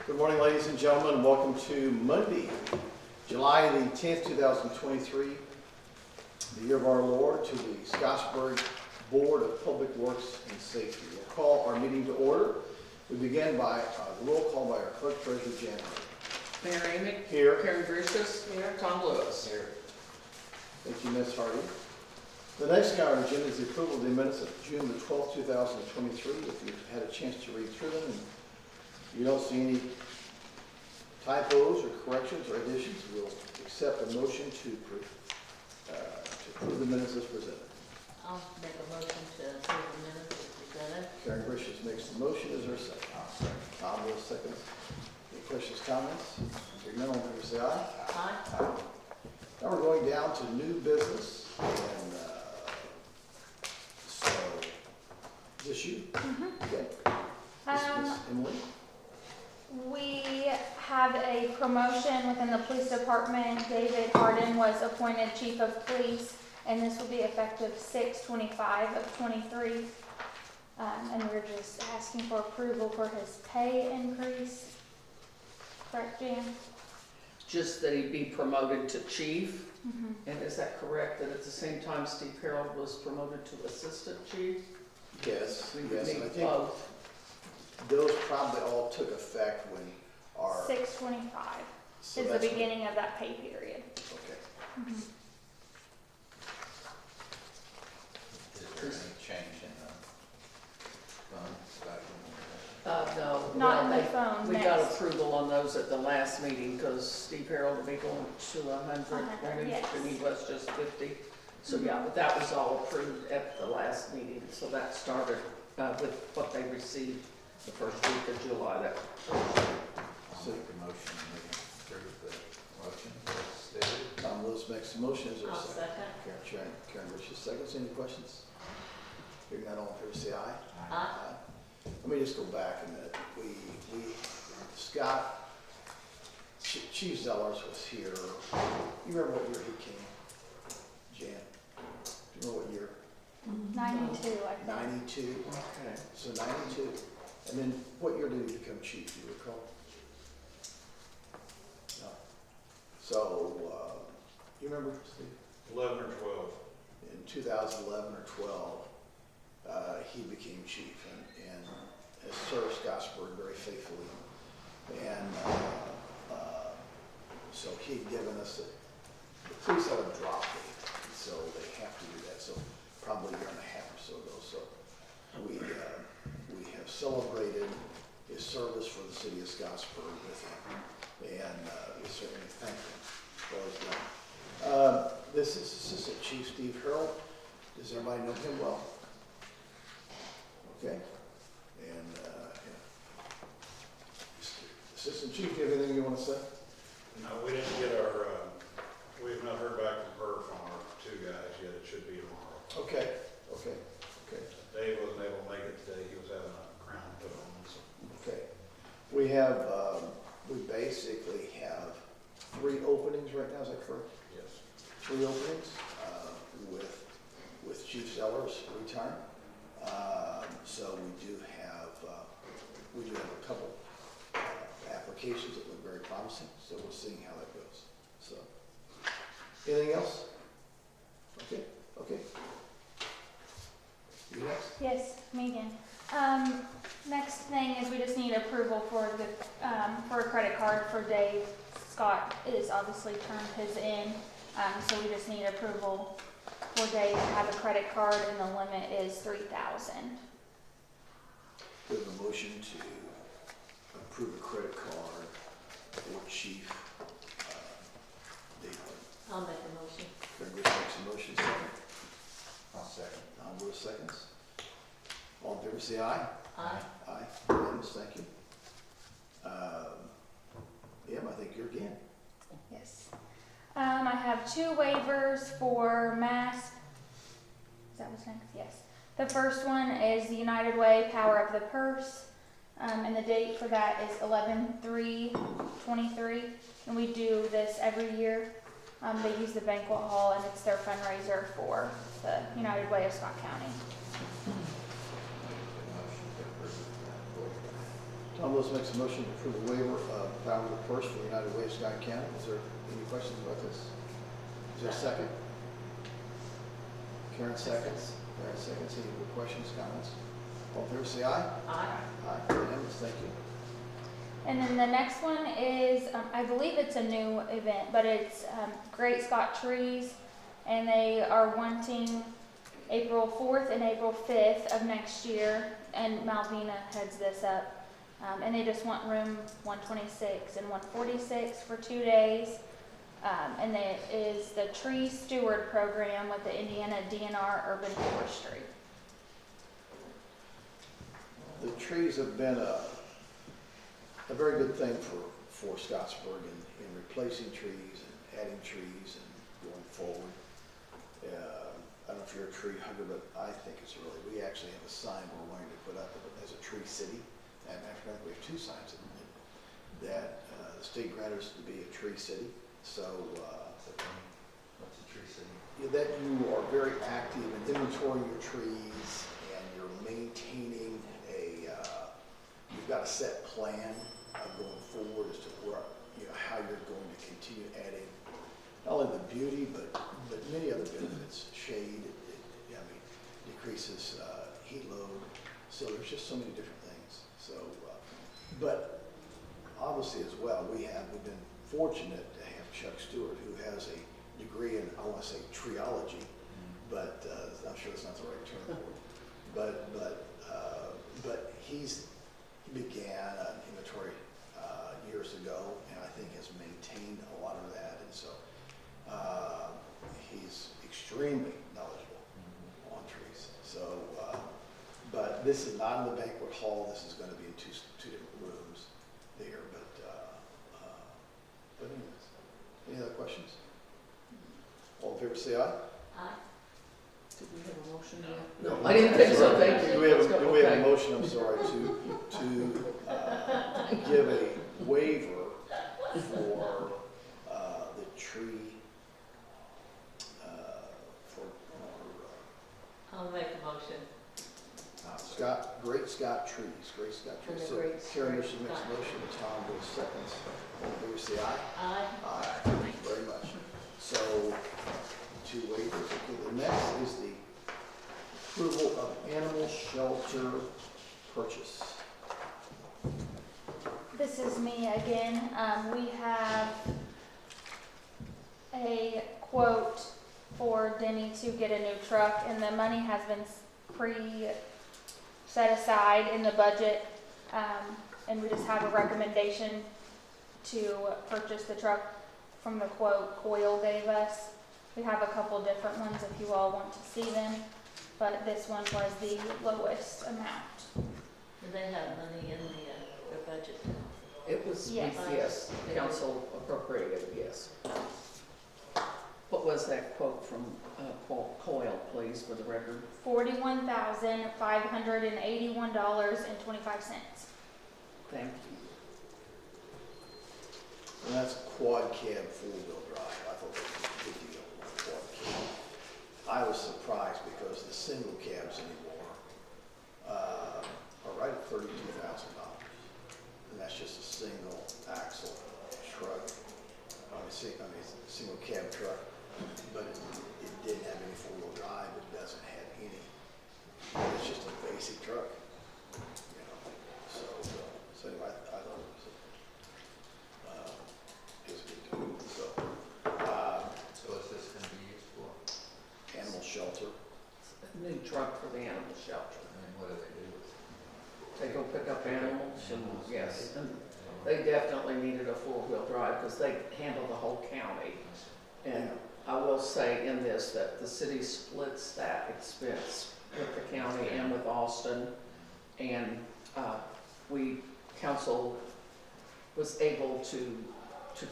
Good morning, ladies and gentlemen. Welcome to Monday, July the 10th, 2023, the year of our Lord, to the Scottsburg Board of Public Works and Safety. We'll call our meeting to order. We begin by the roll call by our clerk treasurer, Jan. Mayor Amick. Here. Karen Brucius. Here. Tom Lewis. Here. Thank you, Ms. Hardy. The next on our agenda is the approval of the minutes of June the 12th, 2023. If you've had a chance to read through them and you don't see any typos or corrections or additions, we'll accept a motion to approve the minutes as presented. I'll make a motion to approve the minutes as presented. Karen Gracious makes the motion. Is there a second? Tom will second. Any questions, comments? Hearing none, all in favor say aye. Aye. Now we're going down to new business, and so, is this you? Okay. Miss Emily? We have a promotion within the police department. David Harden was appointed chief of police, and this will be effective 6/25 of 23. And we're just asking for approval for his pay increase. Correct, Jan? Just that he be promoted to chief. And is that correct, that at the same time Steve Harold was promoted to assistant chief? Yes, We would yes, and I need think both. those probably all took effect when our. 6/25 So is the that's when- beginning of that pay period. Okay. Is there any change in the funds back No. Not in well, the phone, We got next. approval on those at the last meeting, because Steve Harold will be going to 100, 100, yes. and he was just 50. So yeah, but that was all approved at the last meeting, so that started with what they received the first week of July. That I'll make a motion to approve the motion as stated. Tom Lewis makes the motion. Is there a I'll second? second. Karen Richards seconds. Any questions? Hearing none, all in favor say aye. Aye. Let me just go back a minute. Scott, Chief Zellers was here. You remember what year he came? Jan? Do you remember what year? 92, I think. 92? okay. So 92. And then what year did he become chief, do you recall? No. So, you remember, Steve? 11 or 12. In 2011 or 12, he became chief and has served Scottsburg very faithfully. And so he had given us the police had a drop date, so they have to do that. So probably a year and a half or so ago. So we have celebrated his service for the city of Scottsburg with him, and we certainly thank him for his done. This is Assistant Chief Steve Harold. Does everybody know him well? Okay. And Assistant Chief, do you have anything you want to say? No, we didn't get our, we have not heard back from her from our two guys yet. It should be tomorrow. Okay. Dave wasn't able to make it today. He was having a crown put on. So. Okay. We have, we basically have 3 openings right now, is that correct? Yes. 3 openings with Chief Zellers retiring. So we do have a couple applications that look very promising. So we're seeing how that goes. So, anything else? Okay. You next? Yes, Megan. Next thing is we just need approval for the, for a credit card for Dave. Scott is obviously turned his in, so we just need approval for Dave to have a credit card, and the limit is $3,000. We have a motion to approve a credit card for Chief David. I'll make a motion. Karen Grace makes a motion, second. I'll second. Tom Lewis seconds. All in favor say aye. Aye. Aye. Unanimous, thank you. I think you're again. Yes. I have 2 waivers for mass. Is that what's next? Yes. The first one is the United Way Power of the Purse. And the date for that is 11/3/23. And we do this every year. They use the banquet hall, and it's their fundraiser for the United Way of Scott County. Motion to approve that. Tom Lewis makes a motion to approve the waiver of power of the purse for United Way of Scott County. Is there any questions about this? Is there a second? Karen seconds. Karen seconds. Any questions, comments? All in favor, say aye. Aye. Aye. Unanimous, thank you. And then the next one is, I believe it's a new event, but it's Great Scott Trees, and they are wanting April 4th and April 5th of next year, and Malvina heads this up. And they just want room 126 and 146 for 2 days. And it is the Tree Steward Program with the Indiana DNR Urban Forestry. The trees have been a very good thing for Scottsburg in replacing trees and adding trees and going forward. I don't know if you're a tree hugger, but I think it's really, we actually have a sign we're wanting to put up as a tree city. And after that, we have 2 signs that the state granted us to be a tree city. So What's a tree city? that you are very active in inventorying your trees and you're maintaining you've got a set plan of going forward as to where, how you're going to continue adding not only the beauty, but many other benefits. Shade, decreases heat load. So there's just so many different things. So, but obviously as well, we've been fortunate to have Chuck Stewart, who has a degree in, I want to say, treology, but I'm sure that's not the right term for it. But he began an inventory years ago, and I think has maintained a lot of that. And so he's extremely knowledgeable on trees. So, but this is not in the banquet hall. This is going to be in two different rooms there. But anyways, any other questions? All in favor, say aye. Aye. Did we have a motion yet? No. I didn't think so, thank you. Do we have Let's go. a Okay. motion, I'm sorry, to give a waiver for the tree, I'll make a motion. Great Scott Trees, Great Scott And Trees. the So Great Karen Great Mission makes a Scott. motion, Tom goes seconds. All in favor, say aye. Aye. Aye, thank you very much. So, 2 waivers. Okay, the next is the approval of animal shelter purchase. This is me again. We have a quote for Denny to get a new truck, and the money has been set aside in the budget. And we just have a recommendation to purchase the truck from the quote Coyle gave us. We have a couple different ones if you all want to see them, but this one was the lowest amount. Do they have money in their budget? It was, Yes. yes, council appropriated, yes. What was that quote from Coyle, please, for the record? $41,581.25. Thank you. And that's quad cab 4-wheel drive. I thought that was a big deal on quad cab. I was surprised because the single cabs anymore are right at $32,000. And that's just a single axle truck. Single cab truck. But it didn't have any 4-wheel drive. It doesn't have any. It's just a basic truck. So anyway, I thought it was a good deal. So, So what's this gonna be used for? animal shelter. A new truck for the animal shelter. I mean, what do they do with it? They go pick up animals and, yes, and they definitely needed a 4-wheel drive because they handle the whole county. And I will say in this that the city splits that expense with the county and with Austin. And council was able to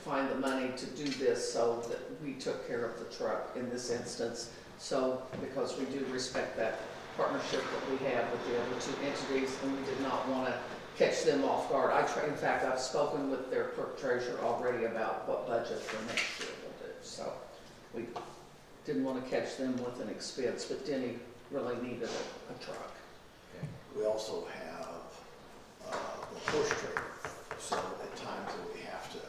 find the money to do this so that we took care of the truck in this instance. So, because we do respect that partnership that we have with the other 2 entities, and we did not want to catch them off guard. In fact, I've spoken with their clerk treasurer already about what budget for next year we'll do. So we didn't want to catch them with an expense, but Denny really needed a truck. Okay. We also have the horse trailer. So at times that we have to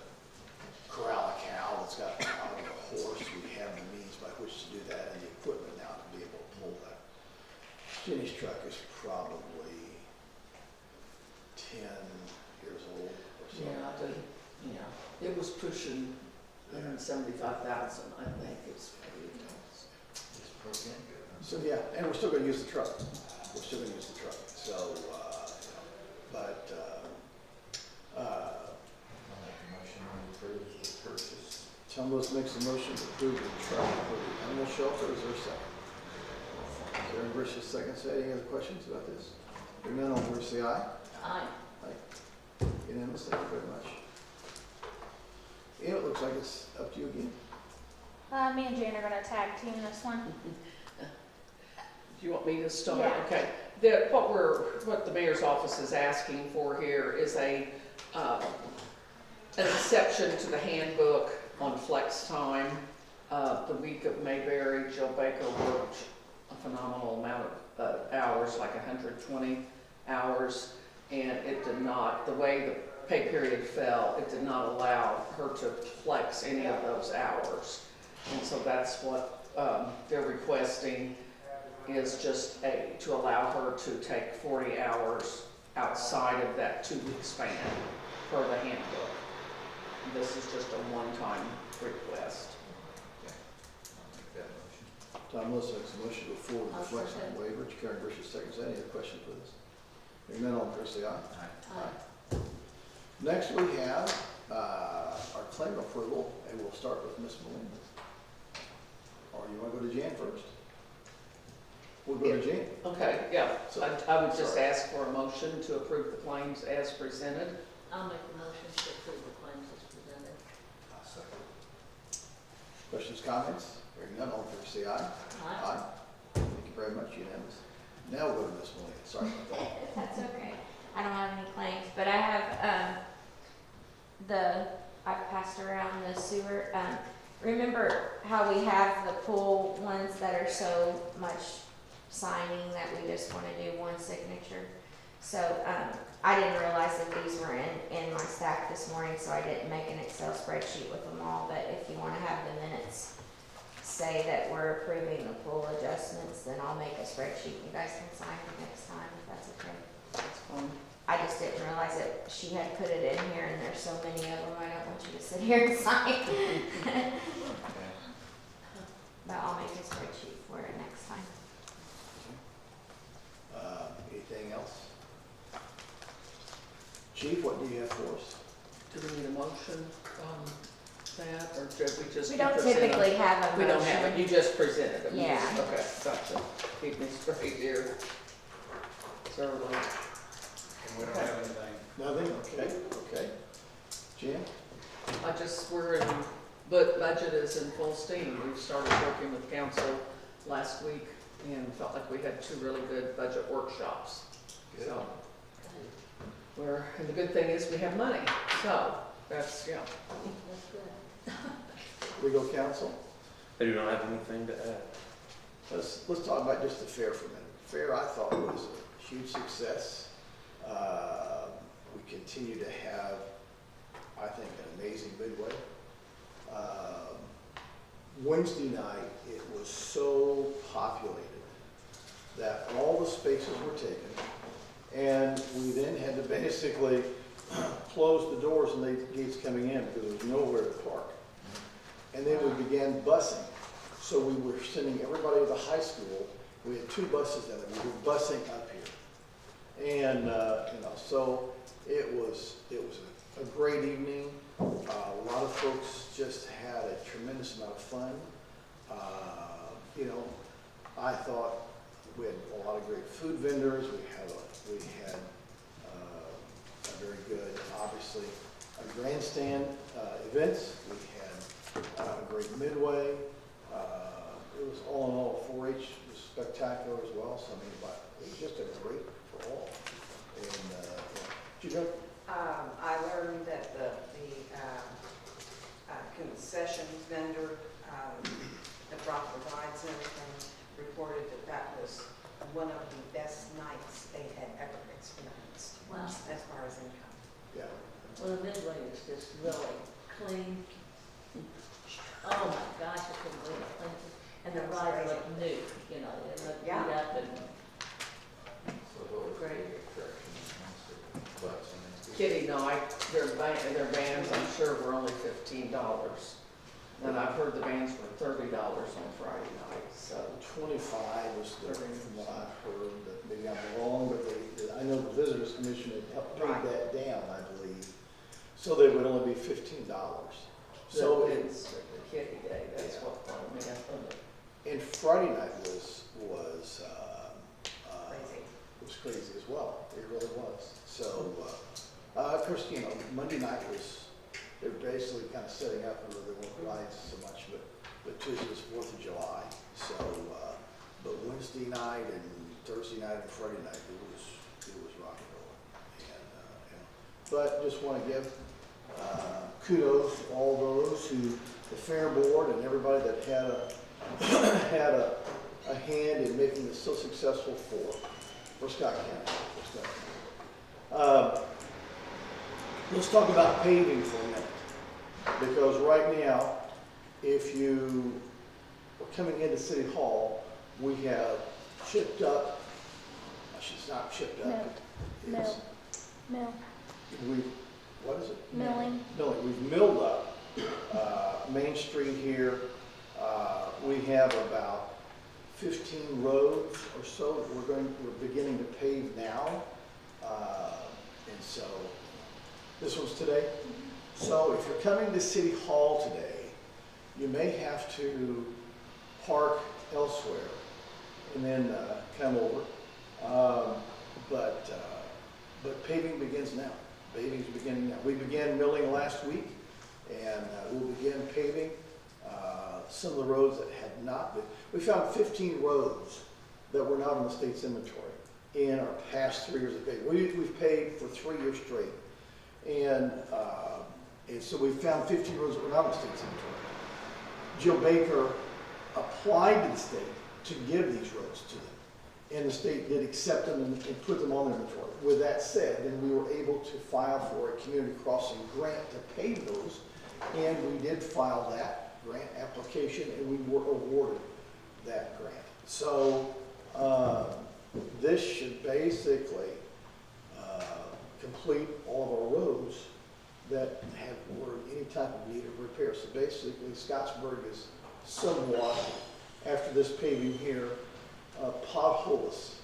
corral a cow that's got out of a horse, we have the means by which to do that and the equipment now to be able to pull that. Jenny's truck is probably 10 years old or so. It was pushing 175,000, I think, it's. It's broken good. So, yeah, and we're still gonna use the truck. We're still gonna use the truck, so, but, I'll make a motion to approve the purchase. Tom Lewis makes a motion to approve the truck for the animal shelter. Is there a second? Karen Brish is second. Say any other questions about this? Hearing none, all in favor say aye. Aye. Unanimous, thank you very much. And it looks like it's up to you again. Me and Jan are gonna tag team this one. Do you want me to start? Yeah. Okay. What the mayor's office is asking for here is an exception to the handbook on flex time. The week of Mayberry, Jill Baker worked a phenomenal amount of hours, like 120 hours, and it did not, the way the pay period fell, it did not allow her to flex any of those hours. And so that's what they're requesting, is just to allow her to take 40 hours outside of that 2-week span per the handbook. This is just a one-time request. I'll make that motion. Tom Lewis makes a motion to go forward with I'll the flex time second. waiver. Karen Brish is second. Any other questions for this? Hearing none, all in favor say aye. Aye. Next, we have our claim approval, and we'll start with Ms. Melinda. Or you want to go to Jan first? We'll go to Jan. Okay, yeah, So- I would just sorry. ask for a motion to approve the claims as presented. I'll make a motion to approve the claims as presented. I'll second. Questions, comments? Hearing none, all in favor say aye. Aye. Thank you very much, unanimous. Now we'll go to Ms. Melinda. Sorry about that. That's okay. I don't have any claims, but I have, I've passed around the sewer, remember how we have the pool ones that are so much signing that we just wanna do one signature? So, I didn't realize that these were in my stack this morning, so I didn't make an Excel spreadsheet with them all, but if you wanna have the minutes say that we're approving the pool adjustments, then I'll make a spreadsheet. You guys can sign it next time, if that's okay. That's fine. I just didn't realize that she had put it in here, and there's so many of them, I don't want you to sit here and sign. Okay. But I'll make a spreadsheet for it next time. Anything else? Chief, what do you have for us? Do we need a motion on that, or did we just? We don't present them? typically have a motion. We don't have it, you just presented them. Yeah. Okay, gotcha. Keep me straight here. So, And we don't have anything. Nothing? Okay. Jan? but budget is in full steam. We've started working with council last week and felt like we had 2 really good budget workshops. Good. So, and the good thing is we have money, so that's, yeah. That's good. Legal counsel? I do not have anything to add. Let's talk about just the fair for a minute. Fair, I thought, was a huge success. We continue to have, I think, an amazing midway. Wednesday night, it was so populated that all the spaces were taken, and we then had to basically close the doors and the gates coming in because there was nowhere to park. And then we began busing. So we were sending everybody to the high school. We had 2 buses in it. We were busing up here. And, so it was a great evening. A lot of folks just had a tremendous amount of fun. I thought we had a lot of great food vendors. We had a very good, obviously, a grandstand events. We had a great midway. It was all in all, 4-H was spectacular as well. So it was just a great for all. And did you go? I learned that the concession vendor that brought the rides and everything reported that was one of the best nights they had ever experienced. Wow. as far as income. Yeah. Well, the Midway is just really clean. Oh my gosh, I couldn't believe how clean it is. And the That was rides crazy. look new, you know, they look beat Yeah. up and So what was the Great. correction? Bucks, I mean, Kitty night, their bands, I'm sure were only $15. And I've heard the bands were $30 on Friday night, so. 25 was the, from what I've heard, but maybe I'm wrong, but I know the Visitors Commission had helped Right. bring that down, I believe. So they would only be $15. So it, It's the Kitty Day, that's what threw me up on it. and Friday night was Crazy. it was crazy as well. It really was. So, of course, you know, Monday night was, they were basically kind of setting up where they won't ride so much, but Tuesday was 4th of July. So, but Wednesday night and Thursday night and Friday night, it was rock and roll. But just want to give kudos to all those who, the fair board and everybody that had a hand in making this so successful for Scott County. Let's talk about paving for a minute, because right now, if you are coming into City Hall, we have chipped up, it's not chipped up. it's- Mill, what is it? milling. Milling. We've milled up Main Street here. We have about 15 roads or so that we're beginning to pave now. And so, this one's today. So if you're coming to City Hall today, you may have to park elsewhere and then come over. But paving begins now. Paving's beginning now. We began milling last week, and we'll begin paving some of the roads that had not been. We found 15 roads that were not on the state's inventory in our past 3 years of paving. We've paved for 3 years straight. And so we found 15 roads that were not on the state's inventory. Jill Baker applied to the state to give these roads to them. And the state did accept them and put them on their inventory. With that said, then we were able to file for a community crossing grant to pave those. And we did file that grant application, and we were awarded that grant. So this should basically complete all of our roads that were any type of need of repair. So basically, Scottsburg is somewhat, after this paving here, potholeless.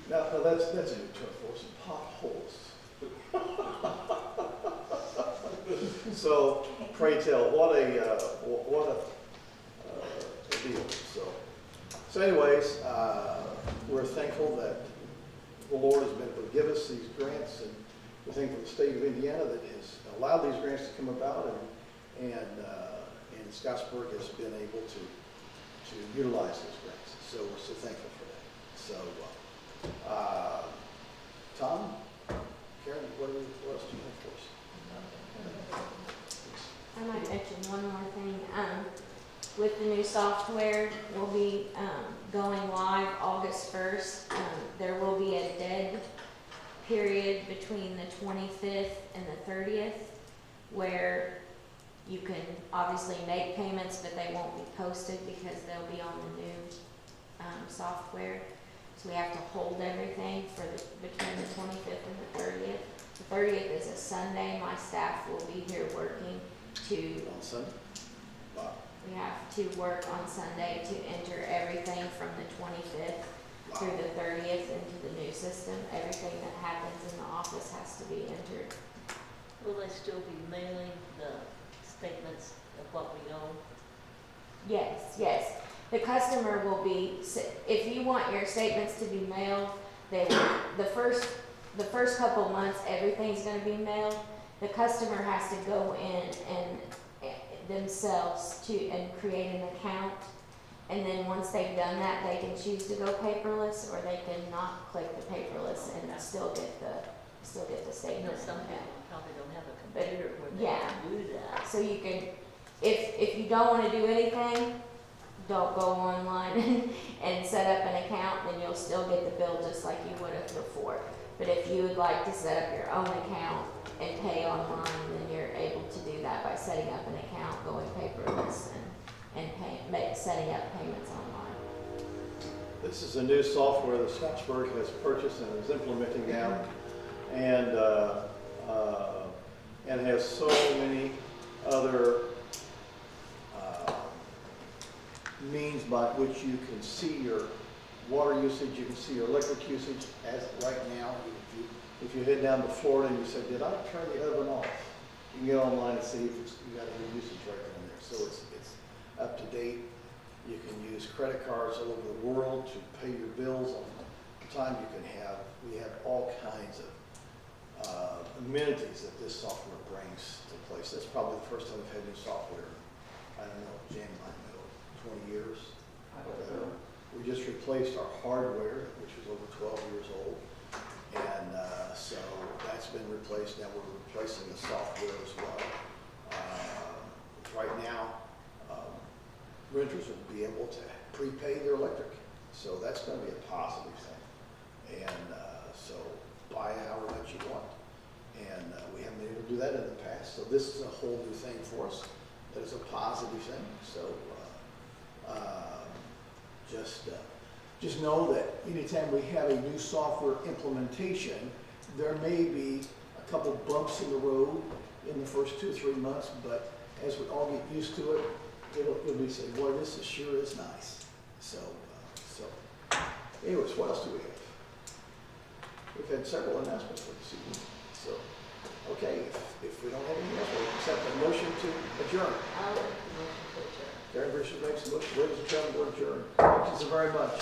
Now that's a new term for us, potholeless. So pray tell, what a deal. So anyways, we're thankful that the Lord has been able to give us these grants, and we're thankful for the state of Indiana that has allowed these grants to come about, and Scottsburg has been able to utilize those grants. So we're so thankful for that. So, Tom, Karen, what else do you have for us? I might mention one more thing. With the new software, we'll be going live August 1st. There will be a dead period between the 25th and the 30th where you can obviously make payments, but they won't be posted because they'll be on the new software. So we have to hold everything between the 25th and the 30th. The 30th is a Sunday. My staff will be here working On Sunday? Wow. we have to work on Sunday to enter everything from the 25th through the 30th into the new system. Everything that happens in the office has to be entered. will they still be mailing the statements of what we owe? Yes, yes. The customer will be, if you want your statements to be mailed, they will, the first couple months, everything's gonna be mailed. The customer has to go in and themselves and create an account. And then once they've done that, they can choose to go paperless, or they can not click the paperless and still get the You know, statement. some people probably don't have a But, computer where they yeah. can do that. So you can, if you don't wanna do anything, don't go online and set up an account, then you'll still get the bill just like you would have before. But if you would like to set up your own account and pay online, then you're able to do that by setting up an account, going paperless, and setting up payments online. This is a new software that Scottsburg has purchased and is implementing now, and has so many other means by which you can see your water usage, you can see your electric usage. As right now, if you head down to Florida and you say, did I turn the oven off? You can get online and see if you got any usage right in there. So it's up to date. You can use credit cards all over the world to pay your bills on the time you can have. We have all kinds of amenities that this software brings to place. That's probably the first time we've had new software. I don't know, Jan might know, 20 years. I don't know. We just replaced our hardware, which was over 12 years old. And so that's been replaced. Now we're replacing the software as well. Right now, renters will be able to prepay their electric. So that's going to be a positive thing. And so buy however much you want. And we haven't been able to do that in the past. So this is a whole new thing for us. That is a positive thing. So just know that anytime we have a new software implementation, there may be a couple bumps in the road in the first 2 or 3 months, but as we all get used to it, it'll be say, boy, this sure is nice. So anyways, what else do we have? We've had several announcements for this evening. So, okay, if we don't have anything else, we'll accept a motion to adjourn. I'll make the motion to adjourn. Karen Bishop makes a motion, ladies and gentlemen, we're adjourned. Thank you so very much.